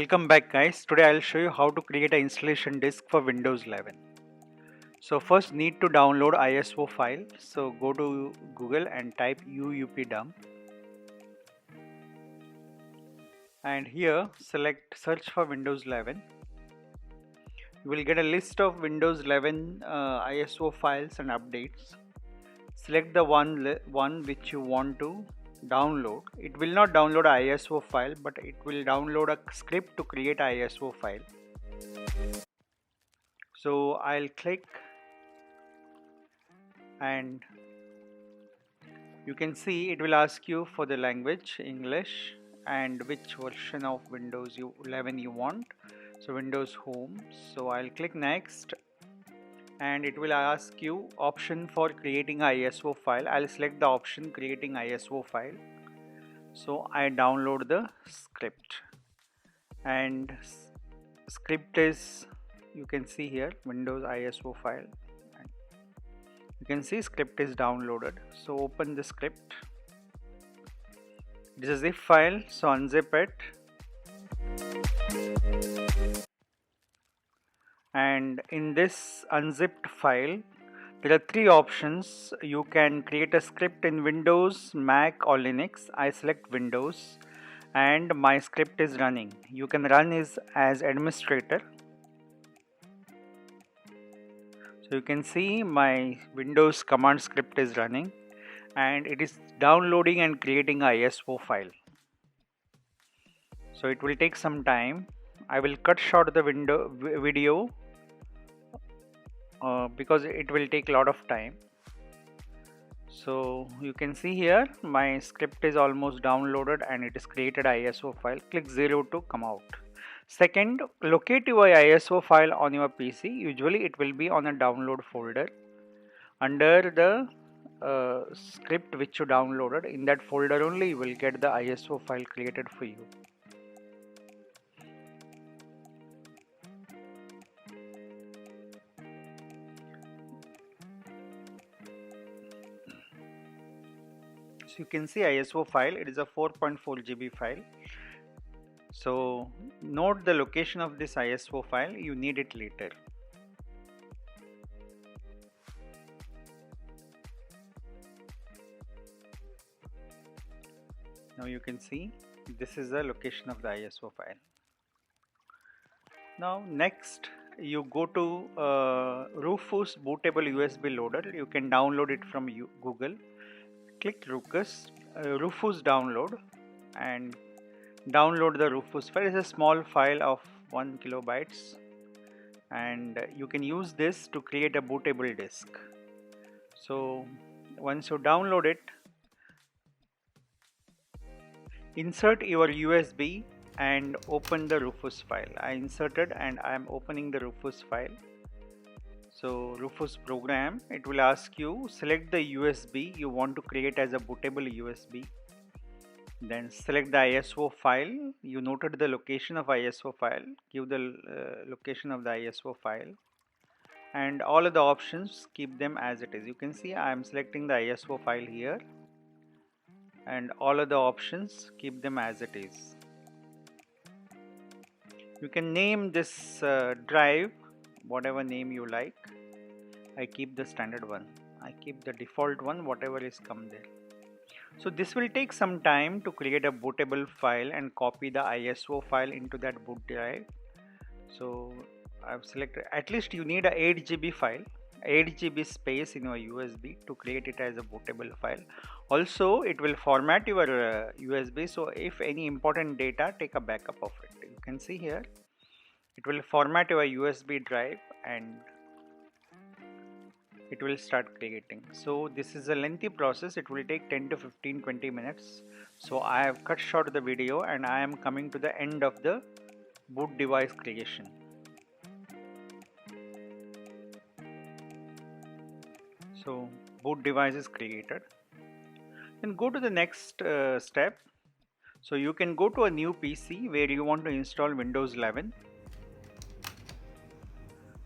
Welcome back guys. Today I'll show you how to create an installation disk for Windows 11. So first need to download ISO file. So go to Google and type UUP-dump. And here select search for Windows 11. You will get a list of Windows 11 ISO files and updates. Select the one which you want to download. It will not download an ISO file, but it will download a script to create an ISO file. So I'll click and you can see it will ask you for the language English and which version of Windows 11 you want. So Windows Home. So I'll click next and it will ask you option for creating an ISO file. I'll select the option creating ISO file. So I download the script and script is, you can see here, Windows ISO file. You can see script is downloaded. So open the script. It is a zip file, so unzip it. And in this unzipped file, there are three options. You can create a script in Windows, Mac or Linux. I select Windows and my script is running. You can run as administrator. So you can see my Windows command script is running and it is downloading and creating a ISO file. So it will take some time. I will cut short the video because it will take a lot of time. So you can see here my script is almost downloaded and it is created ISO file. Click 0 to come out. Second, locate your ISO file on your PC. Usually it will be on a download folder under the script which you downloaded. In that folder only you will get the ISO file created for you. So you can see ISO file, it is a 4.4 GB file. So note the location of this ISO file, you need it later. Now you can see this is the location of the ISO file. Now next you go to Rufus bootable USB loader. You can download it from Google. Click Rufus download and download the Rufus file. It's a small file of 1 kilobytes and you can use this to create a bootable disk. So once you download it, insert your USB and open the Rufus file. I inserted and I am opening the Rufus file. So Rufus program, it will ask you select the USB you want to create as a bootable USB. Then select the ISO file. You noted the location of ISO file. Give the location of the ISO file. And all of the options, keep them as it is. You can see I am selecting the ISO file here. And all of the options, keep them as it is. You can name this drive whatever name you like. I keep the standard one. I keep the default one, whatever is come there. So this will take some time to create a bootable file and copy the ISO file into that boot drive. So I've selected, at least you need a 8 GB file, 8 GB space in your USB to create it as a bootable file. Also it will format your USB, so if any important data, take a backup of it. You can see here it will format your USB drive and it will start creating. So this is a lengthy process. It will take 10 to 15-20 minutes. So I have cut short the video and I am coming to the end of the boot device creation. So boot device is created. Then go to the next step. So you can go to a new PC where you want to install Windows 11.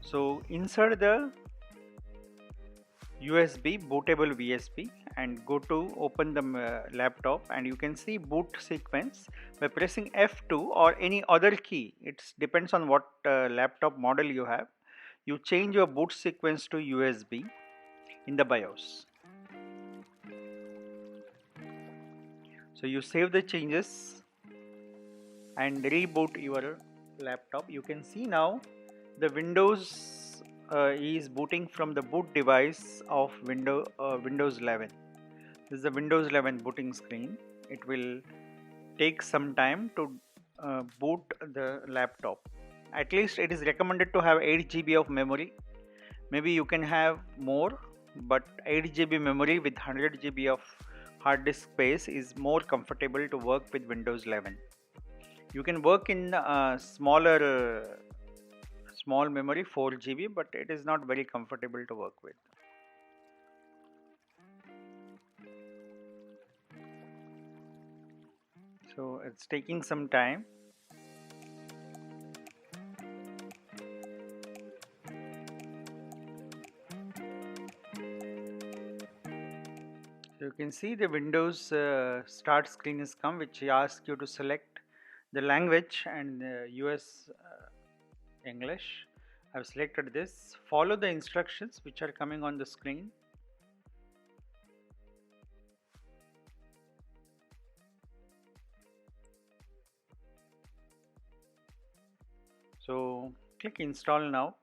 So insert the USB bootable VSP and go to open the laptop, and you can see boot sequence by pressing F2 or any other key. It depends on what laptop model you have. You change your boot sequence to USB in the BIOS. So you save the changes and reboot your laptop. You can see now the Windows is booting from the boot device of Windows 11. This is the Windows 11 booting screen. It will take some time to boot the laptop. At least it is recommended to have 8 GB of memory. Maybe you can have more, but 8 GB memory with 100 GB of hard disk space is more comfortable to work with Windows 11. You can work in small memory 4 GB, but it is not very comfortable to work with. So it's taking some time. So you can see the Windows start screen has come, which asks you to select the language and US English. I've selected this. Follow the instructions which are coming on the screen. So click install now.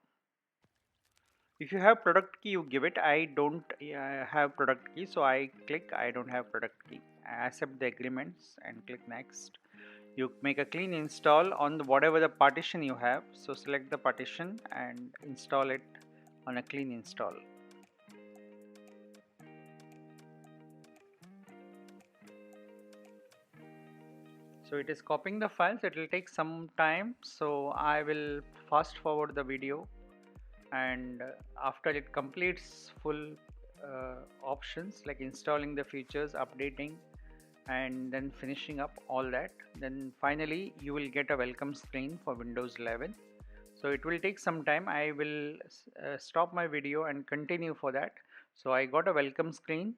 If you have product key, you give it. I don't have product key, so I click I don't have product key. I accept the agreements and click next. You make a clean install on whatever the partition you have. So select the partition and install it on a clean install. So it is copying the files. It will take some time, so I will fast forward the video, and after it completes full options like installing the features, updating, and then finishing up all that, then finally you will get a welcome screen for Windows 11. So it will take some time. I will stop my video and continue for that. So I got a welcome screen.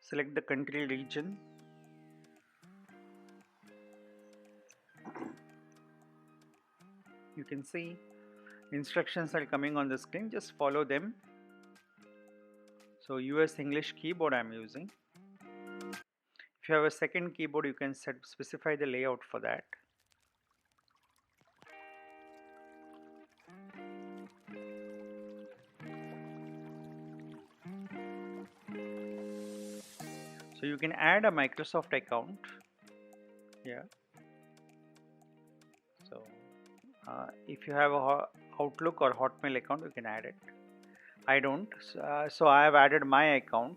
Select the country region. You can see instructions are coming on the screen, just follow them. So US English keyboard I'm using. If you have a second keyboard, you can specify the layout for that. So you can add a Microsoft account here. So if you have a Outlook or Hotmail account, you can add it. I don't, so I have added my account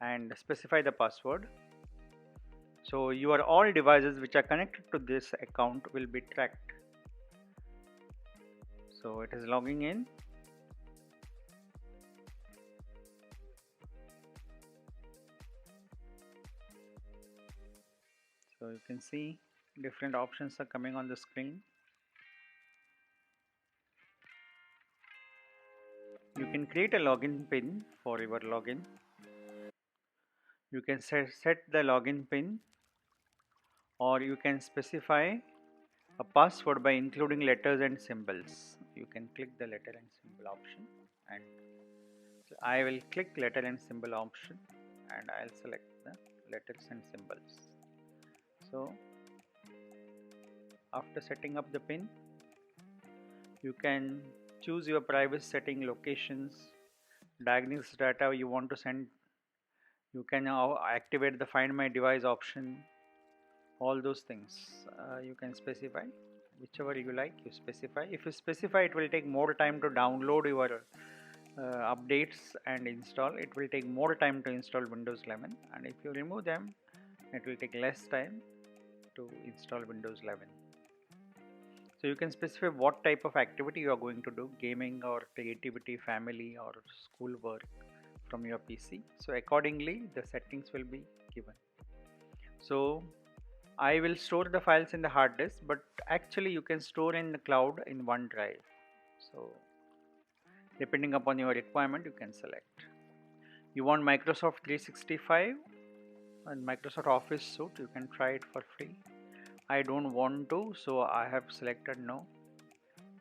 and specify the password. So your all devices which are connected to this account will be tracked. So it is logging in. So you can see different options are coming on the screen. You can create a login pin for your login. You can set the login pin, or you can specify a password by including letters and symbols. You can click the letter and symbol option, and so I will click letter and symbol option, and I'll select the letters and symbols. So after setting up the pin, you can choose your privacy setting, locations, diagnosis data you want to send. You can now activate the find my device option. All those things you can specify. Whichever you like, you specify. If you specify, it will take more time to download your updates and install. It will take more time to install Windows 11, and if you remove them, it will take less time to install Windows 11. So you can specify what type of activity you are going to do, gaming or creativity, family or school work from your PC. So accordingly the settings will be given. So I will store the files in the hard disk, but actually you can store in the cloud in OneDrive. So depending upon your requirement, you can select. You want Microsoft 365 and Microsoft Office suite, you can try it for free. I don't want to, so I have selected no.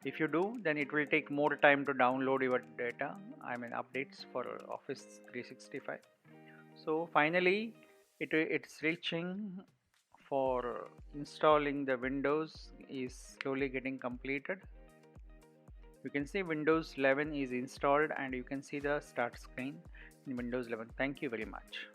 If you do, then it will take more time to download your data, I mean updates for Office 365. So finally it's reaching for installing the Windows is slowly getting completed. You can see Windows 11 is installed and you can see the start screen in Windows 11. Thank you very much.